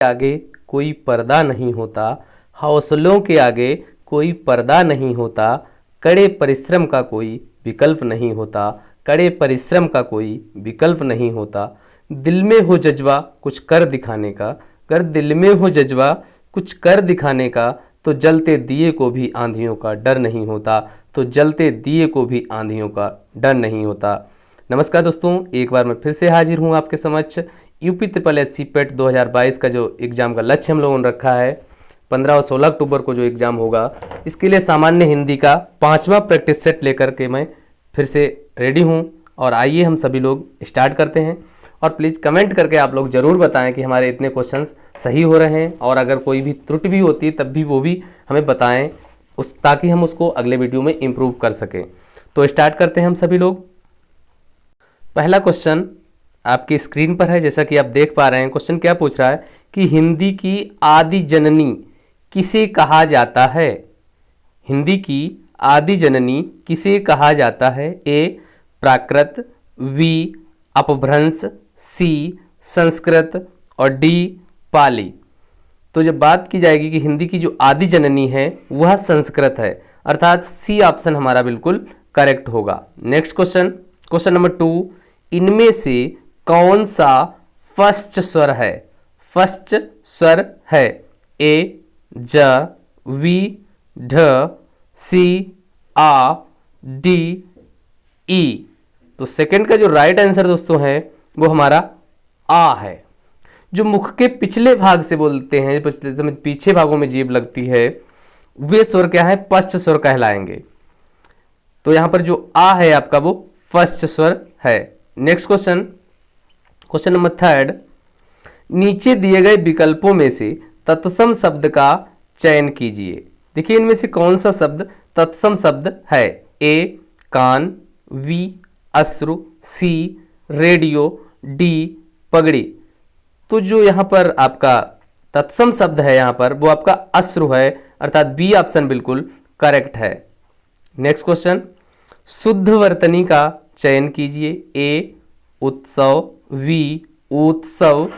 आगे कोई पर्दा नहीं होता, हौसलों के आगे कोई पर्दा नहीं होता, कड़े परिश्रम का कोई विकल्प नहीं होता, कड़े परिश्रम का कोई विकल्प नहीं होता। दिल में हो जज्बा कुछ कर दिखाने का, अगर दिल में हो जज्बा कुछ कर दिखाने का, तो जलते दिए को भी आंधियों का डर नहीं होता, तो जलते दिए को भी आंधियों का डर नहीं होता। नमस्कार दोस्तों, एक बार मैं फिर से हाजिर हूँ आपके समक्ष। यूपी ट्रिपल एस सी पेट 2022 का जो एग्ज़ाम का लक्ष्य हम लोगों ने रखा है 15 और 16 अक्टूबर को जो एग्ज़ाम होगा, इसके लिए सामान्य हिंदी का 5वां प्रैक्टिस सेट लेकर के मैं फिर से रेडी हूँ। और आइए हम सभी लोग स्टार्ट करते हैं। और प्लीज़ कमेंट करके आप लोग ज़रूर बताएं कि हमारे इतने क्वेश्चंस सही हो रहे हैं, और अगर कोई भी त्रुटि भी होती है तब भी वो भी हमें बताएं, ताकि हम उसको अगले वीडियो में इम्प्रूव कर सकें। तो स्टार्ट करते हैं हम सभी लोग। पहला क्वेश्चन आपकी स्क्रीन पर है, जैसा कि आप देख पा रहे हैं। क्वेश्चन क्या पूछ रहा है कि हिंदी की आदि जननी किसे कहा जाता है? हिंदी की आदि जननी किसे कहा जाता है? ए प्राकृत, बी अपभ्रंश, सी संस्कृत और डी पाली। तो जब बात की जाएगी कि हिंदी की जो आदि जननी है वह संस्कृत है, अर्थात सी ऑप्शन हमारा बिल्कुल करेक्ट होगा। नेक्स्ट क्वेश्चन, क्वेश्चन नंबर 2, इनमें से कौन सा फर्स्ट स्वर है? फर्स्ट स्वर है ए ज, वी ढ, सी आ, डी ई। तो सेकंड का जो राइट आंसर दोस्तों है वो हमारा आ है। जो मुख के पिछले भाग से बोलते हैं, पीछे भागों में जीभ लगती है, वे स्वर क्या है? फर्स्ट स्वर कहलाएंगे। तो यहां पर जो आ है आपका वो फर्स्ट स्वर है। नेक्स्ट क्वेश्चन, क्वेश्चन नंबर 3, नीचे दिए गए विकल्पों में से तत्सम शब्द का चयन कीजिए। देखिए इनमें से कौन सा शब्द तत्सम शब्द है? ए कान, वी अश्रु, सी रेडियो, डी पगड़ी। तो जो यहाँ पर आपका तत्सम शब्द है यहाँ पर वो आपका अश्रु है, अर्थात बी ऑप्शन बिल्कुल करेक्ट है। नेक्स्ट क्वेश्चन, शुद्ध वर्तनी का चयन कीजिए। ए उत्सव, वी उत्सव,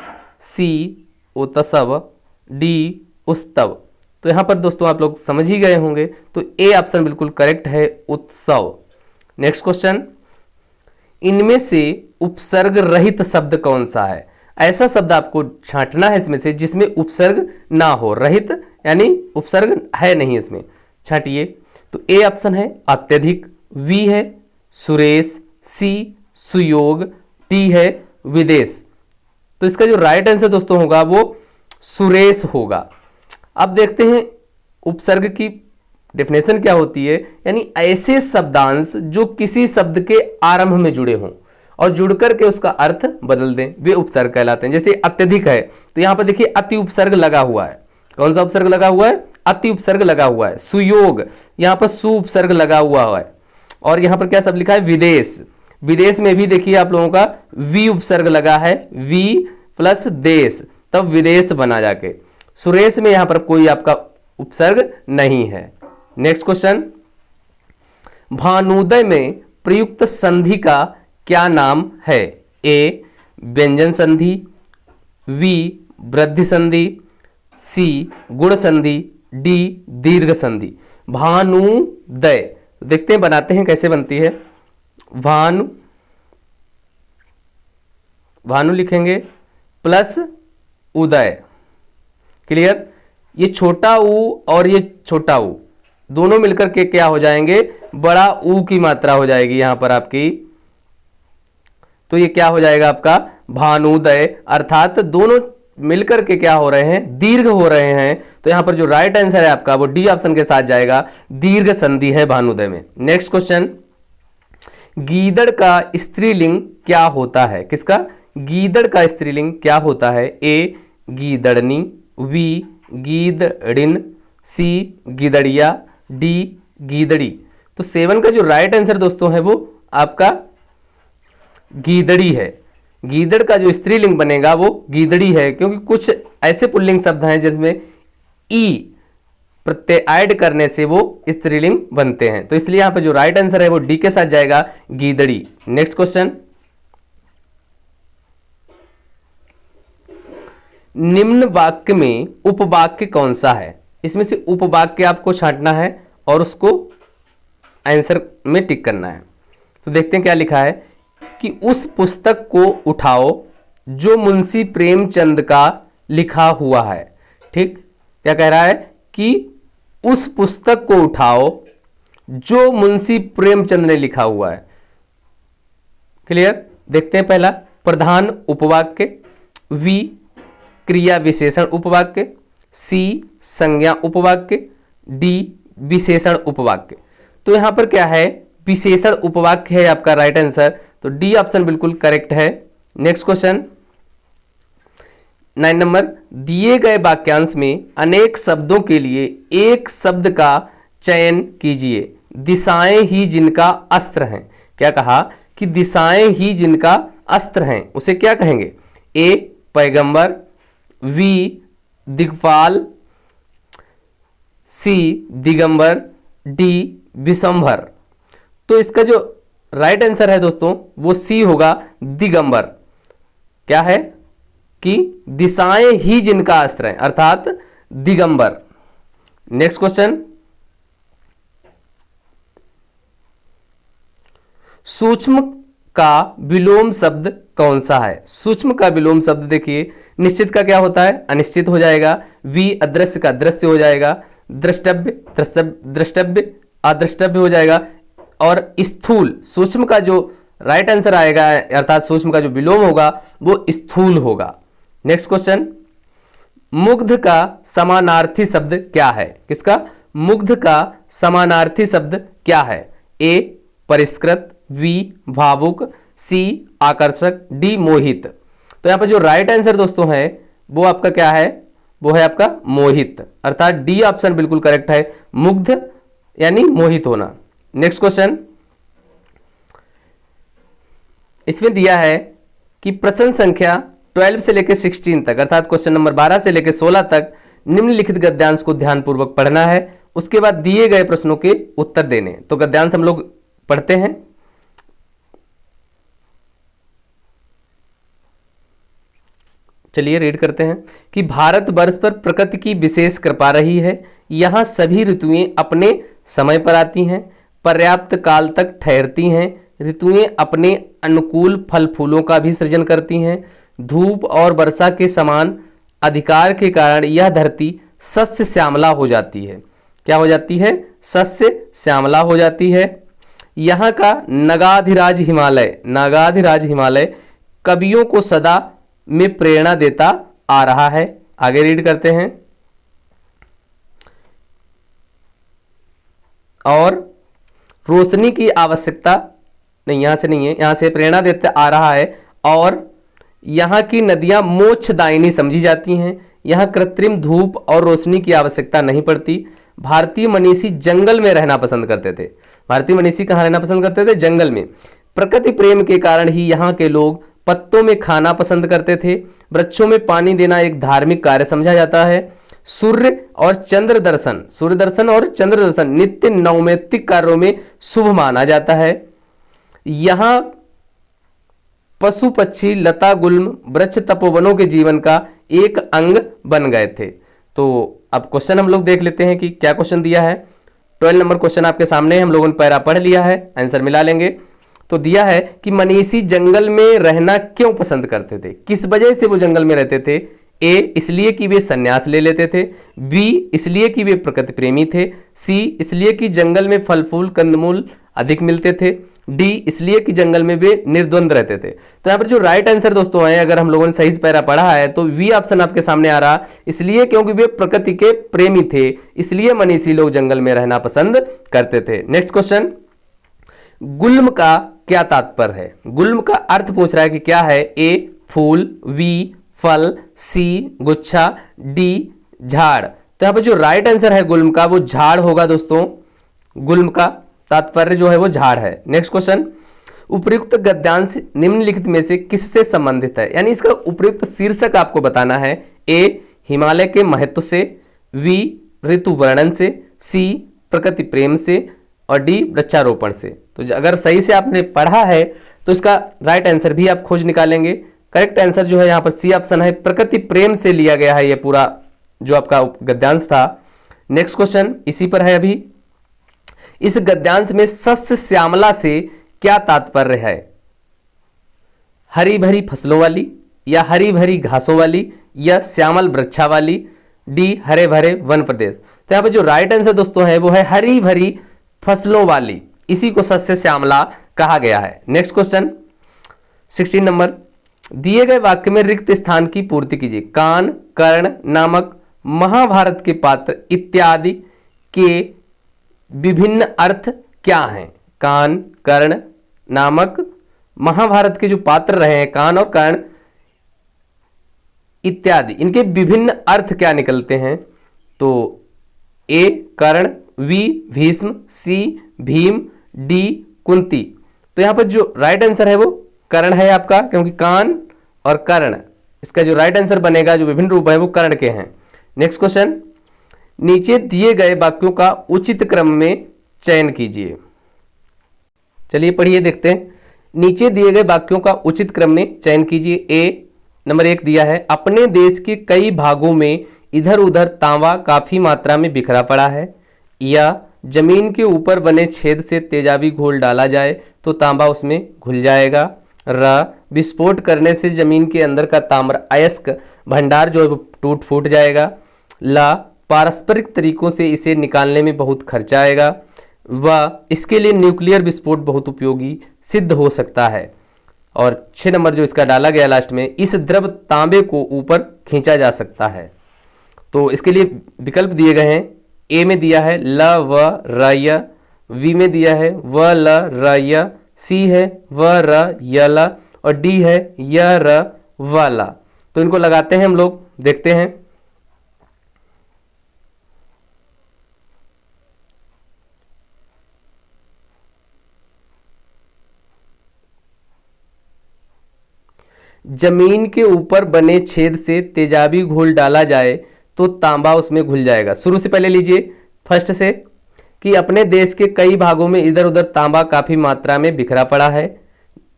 सी उत्सव, डी उत्सव। तो यहाँ पर दोस्तों आप लोग समझ ही गए होंगे, तो ए ऑप्शन बिल्कुल करेक्ट है, उत्सव। नेक्स्ट क्वेश्चन, इनमें से उपसर्ग रहित शब्द कौन सा है? ऐसा शब्द आपको छांटना है इसमें से जिसमें उपसर्ग ना हो। रहित यानी उपसर्ग है नहीं इसमें, छांटिए। तो ए ऑप्शन है अत्यधिक, वी है सुरेश, सी सुयोग, टी है विदेश। तो इसका जो राइट आंसर दोस्तों होगा वो सुरेश होगा। अब देखते हैं उपसर्ग की डेफिनेशन क्या होती है, यानी ऐसे शब्दांश जो किसी शब्द के आरंभ में जुड़े हों और जुड़कर के उसका अर्थ बदल दें, वे उपसर्ग कहलाते हैं। जैसे अत्यधिक है तो यहां पर देखिए अति उपसर्ग लगा हुआ है। कौन सा उपसर्ग लगा हुआ है? अति उपसर्ग लगा हुआ है। सुयोग, यहां पर सु उपसर्ग लगा हुआ है। और यहां पर क्या शब्द लिखा है? विदेश। विदेश में भी देखिए आप लोगों का वी उपसर्ग लगा है, वी प्लस देश, तब विदेश बना जाके। सुरेश में यहां पर कोई आपका उपसर्ग नहीं है। नेक्स्ट क्वेश्चन, भानुदय में प्रयुक्त संधि का क्या नाम है? ए व्यंजन संधि, वी वृद्धि संधि, सी गुण संधि, डी दीर्घ संधि। भानुदय, देखते हैं बनाते हैं कैसे बनती है। भानु, भानु लिखेंगे प्लस उदय, क्लियर। ये छोटा ऊ और ये छोटा ऊ दोनों मिलकर के क्या हो जाएंगे? बड़ा ऊ की मात्रा हो जाएगी यहां पर आपकी। तो ये क्या हो जाएगा आपका? भानुदय, अर्थात दोनों मिलकर के क्या हो रहे हैं? दीर्घ हो रहे हैं। तो यहां पर जो राइट आंसर है आपका वो डी ऑप्शन के साथ जाएगा, दीर्घ संधि है भानुदय में। नेक्स्ट क्वेश्चन, गीदड़ का स्त्रीलिंग क्या होता है? किसका? गीदड़ का स्त्रीलिंग क्या होता है? ए गीदड़नी, वी गीदड़िन, सी गीदड़िया, डी गीदड़ी। तो 7 का जो राइट आंसर दोस्तों है वो आपका गीदड़ी है। गीदड़ का जो स्त्रीलिंग बनेगा वो गीदड़ी है, क्योंकि कुछ ऐसे पुल्लिंग शब्द हैं जिसमें ई प्रत्यय ऐड करने से वो स्त्रीलिंग बनते हैं। तो इसलिए यहां पर जो राइट आंसर है वो डी के साथ जाएगा, गीदड़ी। नेक्स्ट क्वेश्चन, निम्न वाक्य में उपवाक्य कौन सा है? इसमें से उपवाक्य आपको छांटना है और उसको आंसर में टिक करना है। तो देखते हैं क्या लिखा है कि उस पुस्तक को उठाओ जो मुंशी प्रेमचंद का लिखा हुआ है। ठीक, क्या कह रहा है कि उस पुस्तक को उठाओ जो मुंशी प्रेमचंद ने लिखा हुआ है। क्लियर? देखते हैं पहला प्रधान उपवाक्य, वी क्रिया विशेषण उपवाक्य, सी संज्ञा उपवाक्य, डी विशेषण उपवाक्य। तो यहां पर क्या है, विशेषण उपवाक्य है आपका राइट आंसर, तो डी ऑप्शन बिल्कुल करेक्ट है। नेक्स्ट क्वेश्चन 9 नंबर, दिए गए वाक्यांश में अनेक शब्दों के लिए एक शब्द का चयन कीजिए, दिशाएं ही जिनका अस्त्र हैं। क्या कहा कि दिशाएं ही जिनका अस्त्र हैं, उसे क्या कहेंगे? ए पैगंबर, वी दिग्पाल, सी दिगंबर, डी विशंभर। तो इसका जो राइट आंसर है दोस्तों वो सी होगा, दिगंबर। क्या है कि दिशाएं ही जिनका अस्त्र है, अर्थात दिगंबर। नेक्स्ट क्वेश्चन, सूक्ष्म का विलोम शब्द कौन सा है? सूक्ष्म का विलोम शब्द देखिए, निश्चित का क्या होता है? अनिश्चित हो जाएगा, वी अदृश्य का दृश्य हो जाएगा, द्रष्टव्य द्रष्टव्य अदृष्टव्य हो जाएगा, और स्थूल सूक्ष्म का जो राइट आंसर आएगा अर्थात सूक्ष्म का जो विलोम होगा वो स्थूल होगा। नेक्स्ट क्वेश्चन, मुग्ध का समानार्थी शब्द क्या है? किसका? मुग्ध का समानार्थी शब्द क्या है? ए परिष्कृत, वी भावुक, सी आकर्षक, डी मोहित। तो यहां पर जो राइट आंसर दोस्तों है वो आपका क्या है? वो है आपका मोहित, अर्थात डी ऑप्शन बिल्कुल करेक्ट है, मुग्ध यानी मोहित होना। नेक्स्ट क्वेश्चन, इसमें दिया है कि प्रश्न संख्या 12 से लेकर 16 तक, अर्थात क्वेश्चन नंबर 12 से लेकर 16 तक निम्नलिखित गद्यांश को ध्यानपूर्वक पढ़ना है, उसके बाद दिए गए प्रश्नों के उत्तर देने। तो गद्यांश हम लोग पढ़ते हैं। चलिए रीड करते हैं कि भारतवर्ष पर प्रकृति की विशेष कृपा रही है, यहाँ सभी ऋतुएं अपने समय पर आती हैं, पर्याप्त काल तक ठहरती हैं, ऋतुएं अपने अनुकूल फल फूलों का भी सृजन करती हैं, धूप और वर्षा के समान अधिकार के कारण यह धरती सस्य श्यामला हो जाती है। क्या हो जाती है? सस्य श्यामला हो जाती है। यहाँ का नगाधिराज हिमालय कवियों को सदा में प्रेरणा देता आ रहा है। आगे रीड करते हैं। और रोशनी की आवश्यकता नहीं, यहां से नहीं है, यहां से प्रेरणा देते आ रहा है। और यहाँ की नदियां मोक्षदायिनी समझी जाती हैं, यहाँ कृत्रिम धूप और रोशनी की आवश्यकता नहीं पड़ती। भारतीय मनीषी जंगल में रहना पसंद करते थे। भारतीय मनीषी कहाँ रहना पसंद करते थे? जंगल में। प्रकृति प्रेम के कारण ही यहाँ के लोग पत्तों में खाना पसंद करते थे। वृक्षों में पानी देना एक धार्मिक कार्य समझा जाता है। सूर्य दर्शन और चंद्र दर्शन नित्य नैमित्तिक कार्यों में शुभ माना जाता है। यहाँ पशु पक्षी लता गुल्म वृक्ष तपोवनों के जीवन का एक अंग बन गए थे। तो अब क्वेश्चन हम लोग देख लेते हैं कि क्या क्वेश्चन दिया है। 12 नंबर क्वेश्चन आपके सामने, हम लोगों ने पैरा पढ़ लिया है, आंसर मिला लेंगे। तो दिया है कि मनीषी जंगल में रहना क्यों पसंद करते थे, किस वजह से वो जंगल में रहते थे। ए इसलिए कि वे संन्यास ले लेते थे, बी इसलिए कि वे प्रकृति प्रेमी थे, सी इसलिए कि जंगल में फल फूल कंदमूल अधिक मिलते थे, डी इसलिए कि जंगल में वे निर्द्वंद रहते थे। तो यहाँ पर जो राइट आंसर दोस्तों है, अगर हम लोगों ने सही से पैरा पढ़ा है तो वी ऑप्शन आपके सामने आ रहा, इसलिए क्योंकि वे प्रकृति के प्रेमी थे, इसलिए मनीषी लोग जंगल में रहना पसंद करते थे। नेक्स्ट क्वेश्चन, गुल्म का क्या तात्पर्य है? गुल्म का अर्थ पूछ रहा है कि क्या है। ए फूल, वी फल, सी गुच्छा, डी झाड़। तो यहाँ पर जो राइट आंसर है गुल्म का वो झाड़ होगा दोस्तों। गुल्म का तात्पर्य जो है वो झाड़ है। नेक्स्ट क्वेश्चन, उपयुक्त गद्यांश निम्नलिखित में से किससे संबंधित है? यानी इसका उपयुक्त शीर्षक आपको बताना है। ए हिमालय के महत्व से, वी ऋतु वर्णन से, सी प्रकृति प्रेम से, और डी वृक्षारोपण से। तो अगर सही से आपने पढ़ा है तो इसका राइट आंसर भी आप खोज निकालेंगे। करेक्ट आंसर जो है यहाँ पर सी ऑप्शन है, प्रकृति प्रेम से लिया गया है ये पूरा जो आपका गद्यांश था। नेक्स्ट क्वेश्चन इसी पर है अभी। इस गद्यांश में सस्य श्यामला से क्या तात्पर्य है? हरी भरी फसलों वाली, या हरी भरी घासों वाली, या श्यामल वृक्षा वाली, डी हरे भरे वन प्रदेश। तो यहाँ पर जो राइट आंसर दोस्तों है वो है हरी भरी फसलों वाली, इसी को सस्य श्यामला कहा गया है। नेक्स्ट क्वेश्चन 16 नंबर, दिए गए वाक्य में रिक्त स्थान की पूर्ति कीजिए। कान, कर्ण, नामक, महाभारत के पात्र इत्यादि के विभिन्न अर्थ क्या हैं? कान, कर्ण, नामक, महाभारत के जो पात्र रहे हैं कान और कर्ण इत्यादि, इनके विभिन्न अर्थ क्या निकलते हैं? तो A Karna, B Bhishma, C Bhim, D Kunti. तो यहां पर जो राइट आंसर है वो कर्ण है आपका, क्योंकि कान और कर्ण, इसका जो राइट आंसर बनेगा जो विभिन्न रूप है वो कर्ण के हैं। नेक्स्ट क्वेश्चन, नीचे दिए गए वाक्यों का उचित क्रम में चयन कीजिए। चलिए पढ़िए देखते हैं। नीचे दिए गए वाक्यों का उचित क्रम में चयन कीजिए। ए नंबर 1 दिया है, अपने देश के कई भागों में इधर उधर तांबा काफी मात्रा में बिखरा पड़ा है, या जमीन के ऊपर बने छेद से तेजाबी घोल डाला जाए तो तांबा उसमें घुल जाएगा। र विस्फोट करने से जमीन के अंदर का ताम्र अयस्क भंडार जो है वो टूट फूट जाएगा। ला पारस्परिक तरीकों से इसे निकालने में बहुत खर्चा आएगा। व इसके लिए न्यूक्लियर विस्फोट बहुत उपयोगी सिद्ध हो सकता है। और 6 नंबर जो इसका डाला गया लास्ट में, इस द्रव तांबे को ऊपर खींचा जा सकता है। तो इसके लिए विकल्प दिए गए हैं। ए में दिया है ल व र य, वी में दिया है व ल र य, सी है व र य ल, और डी है य र व ला। तो इनको लगाते हैं हम लोग, देखते हैं। जमीन के ऊपर बने छेद से तेजाबी घोल डाला जाए तो तांबा उसमें घुल जाएगा। शुरू से पहले लीजिए, फर्स्ट से, कि अपने देश के कई भागों में इधर उधर तांबा काफी मात्रा में बिखरा पड़ा है।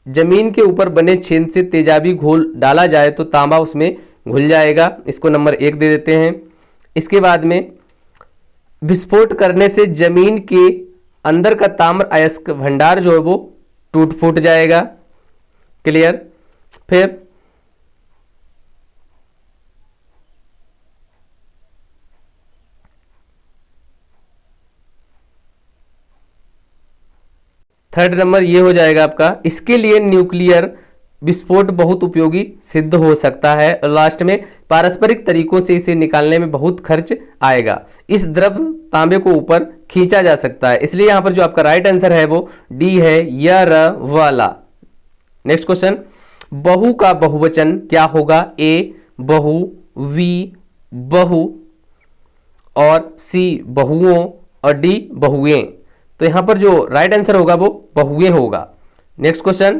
जमीन के ऊपर बने छेद से तेजाबी घोल डाला जाए तो तांबा उसमें घुल जाएगा, इसको नंबर 1 दे देते हैं। इसके बाद में विस्फोट करने से जमीन के अंदर का ताम्र अयस्क भंडार जो है वो टूट फूट जाएगा। क्लियर। फिर थर्ड नंबर ये हो जाएगा आपका, इसके लिए न्यूक्लियर विस्फोट बहुत उपयोगी सिद्ध हो सकता है। और लास्ट में पारस्परिक तरीकों से इसे निकालने में बहुत खर्च आएगा। इस द्रव तांबे को ऊपर खींचा जा सकता है, इसलिए यहां पर जो आपका राइट आंसर है वो डी है, य र वाला। नेक्स्ट क्वेश्चन, बहु का बहुवचन क्या होगा? ए बहु, वी बहु, और सी बहुओं, और डी बहुएं। तो यहां पर जो राइट आंसर होगा वो बहुएं होगा। नेक्स्ट क्वेश्चन,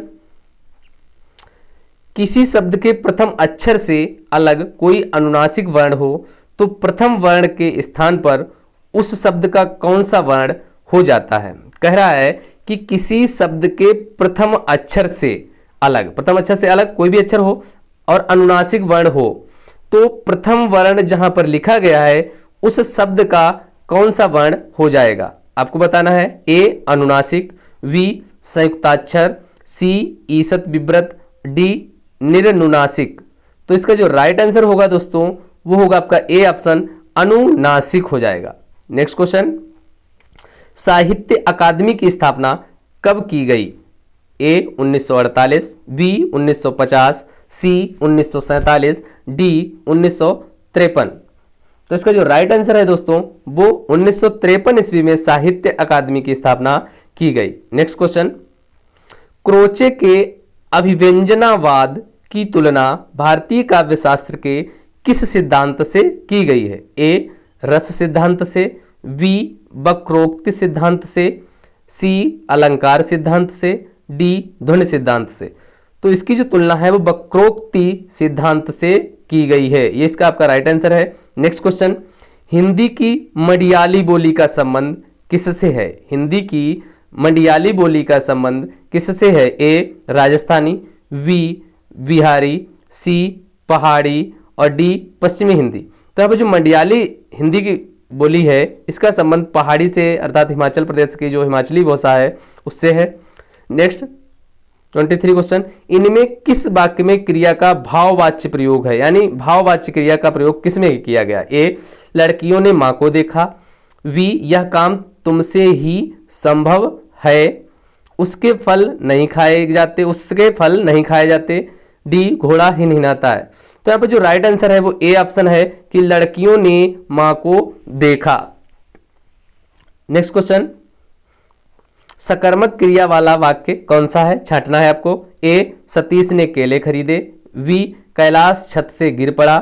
किसी शब्द के प्रथम अक्षर से अलग कोई अनुनासिक वर्ण हो तो प्रथम वर्ण के स्थान पर उस शब्द का कौन सा वर्ण हो जाता है? कह रहा है कि किसी शब्द के प्रथम अक्षर से अलग, प्रथम अक्षर से अलग कोई भी अक्षर हो और अनुनासिक वर्ण हो तो प्रथम वर्ण जहां पर लिखा गया है उस शब्द का कौन सा वर्ण हो जाएगा? आपको बताना है। ए अनुनासिक, वी संयुक्ताक्षर, सी ईसत विव्रत, डी निरनुनासिक। तो इसका जो राइट आंसर होगा दोस्तों वो होगा आपका ए ऑप्शन, अनुनासिक हो जाएगा। नेक्स्ट क्वेश्चन, साहित्य अकादमी की स्थापना कब की गई? ए 1948, बी 1950, सी 1947, डी 1953। तो इसका जो राइट आंसर है दोस्तों वो 1953 ईस्वी में साहित्य अकादमी की स्थापना की गई। नेक्स्ट क्वेश्चन, क्रोचे के अभिव्यंजनावाद की तुलना भारतीय काव्यशास्त्र के किस सिद्धांत से की गई है? ए रस सिद्धांत से, बी वक्रोक्ति सिद्धांत से, सी अलंकार सिद्धांत से, डी ध्वनि सिद्धांत से। तो इसकी जो तुलना है वो वक्रोक्ति सिद्धांत से की गई है, ये इसका आपका राइट आंसर है। नेक्स्ट क्वेश्चन, हिंदी की मडियाली बोली का संबंध किससे है? हिंदी की मडियाली बोली का संबंध किससे है? ए राजस्थानी, वी बिहारी, सी पहाड़ी और डी पश्चिमी हिंदी। तो यहाँ पर जो मंडियाली हिंदी की बोली है इसका संबंध पहाड़ी से अर्थात हिमाचल प्रदेश की जो हिमाचली भाषा है उससे है। नेक्स्ट 23 क्वेश्चन, इनमें किस वाक्य में क्रिया का भाववाच्य प्रयोग है, यानी भाववाच्य क्रिया का प्रयोग किस में किया गया। ए, लड़कियों ने मां को देखा, बी, यह काम तुमसे ही संभव है, उसके फल नहीं खाए जाते, डी, घोड़ा हिनहिनाता है। तो यहाँ पर जो राइट आंसर है वो ए ऑप्शन है कि लड़कियों ने मां को देखा। नेक्स्ट क्वेश्चन, सकर्मक क्रिया वाला वाक्य कौन सा है, छांटना है आपको। ए, सतीश ने केले खरीदे, बी, कैलाश छत से गिर पड़ा,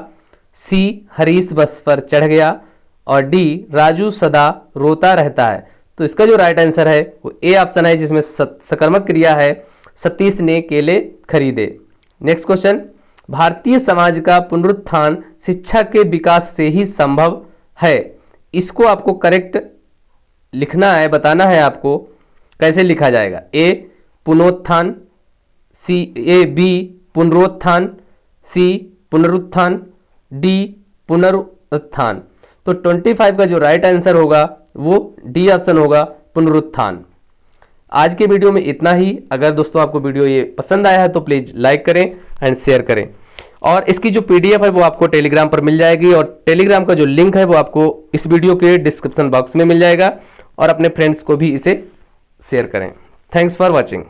सी, हरीश बस पर चढ़ गया और डी, राजू सदा रोता रहता है। तो इसका जो राइट आंसर है वो ए ऑप्शन है जिसमें सकर्मक क्रिया है सतीश ने केले खरीदे। नेक्स्ट क्वेश्चन, भारतीय समाज का पुनरुत्थान शिक्षा के विकास से ही संभव है। इसको आपको करेक्ट लिखना है, बताना है आपको कैसे लिखा जाएगा। ए, पुनोत्थान, बी, पुनरुत्थान, सी, पुनरुत्थान, डी, पुनरुत्थान। तो 25 का जो राइट आंसर होगा वो डी ऑप्शन होगा, पुनरुत्थान। आज के वीडियो में इतना ही। अगर दोस्तों आपको वीडियो ये पसंद आया है तो प्लीज़ लाइक करें एंड शेयर करें। और इसकी जो पीडीएफ है वो आपको टेलीग्राम पर मिल जाएगी और टेलीग्राम का जो लिंक है वो आपको इस वीडियो के डिस्क्रिप्शन बॉक्स में मिल जाएगा और अपने फ्रेंड्स को भी इसे शेयर करें। Thanks for watching.